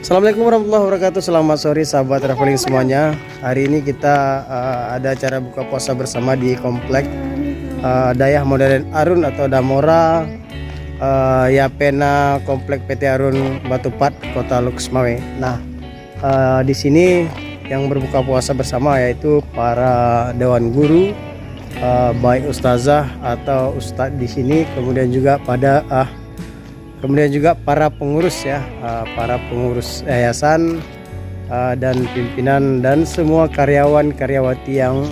Assalamualaikum warahmatullahi wabarakatuh. Selamat sore sahabat traveling semuanya. Hari ini kita ada acara buka puasa bersama di komplek Dayah Modern Arun atau Damora, Yapena, komplek PT Arun Batupat, Kota Luxmawe. Nah, di sini yang berbuka puasa bersama yaitu para dewan guru, baik ustazah atau ustadz di sini, kemudian juga para pengurus ya, para pengurus yayasan dan pimpinan dan semua karyawan karyawati yang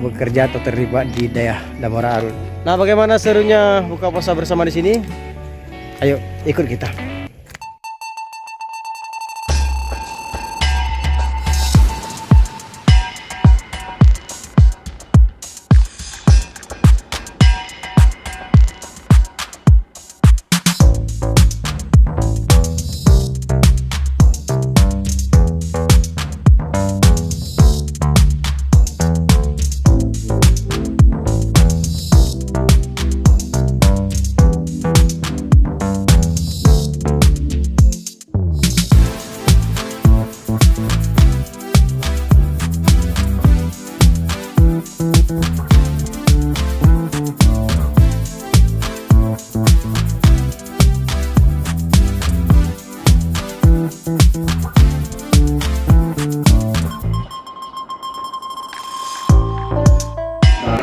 bekerja atau terlibat di Dayah Damora Arun. Nah, bagaimana serunya buka puasa bersama di sini? Ayo ikut kita.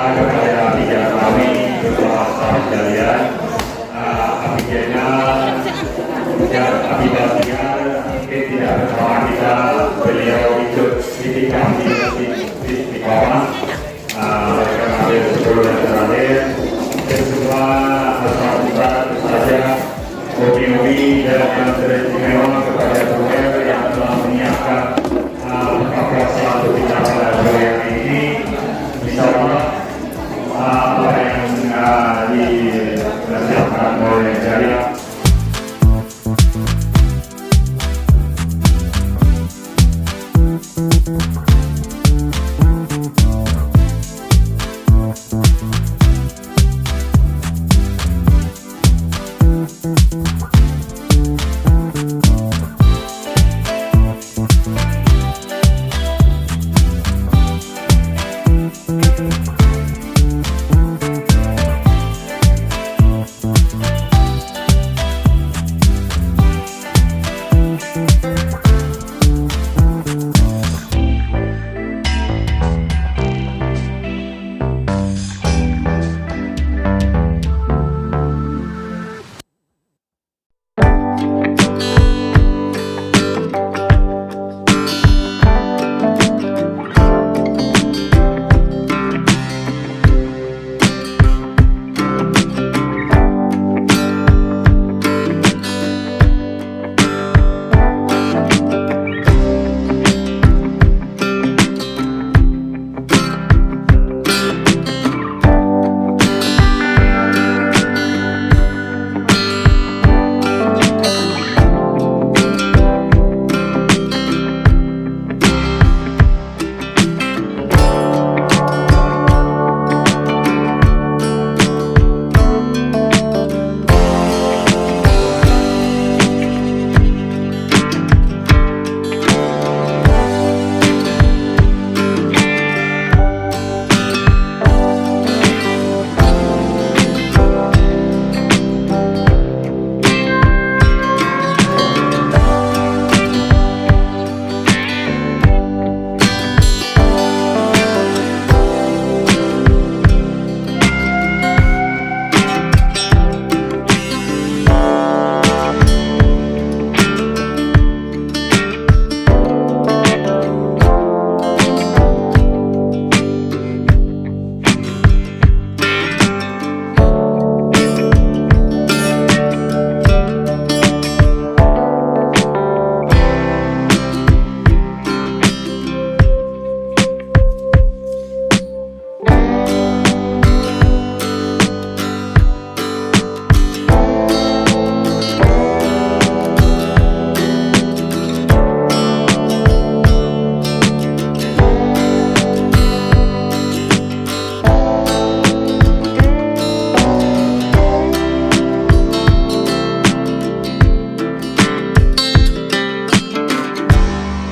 Kepada pihak kami bersama sahabat sekalian, tidak bersama kita, beliau ikut didikan di bawah mereka ambil 10 yang terakhir. Itu semua bersama kita saja hobi-hobi dan yang teristimewa kepada Tuhan yang telah menyiapkan buka puasa untuk kita pada hari ini. Insyaallah apa yang disiapkan oleh Jariah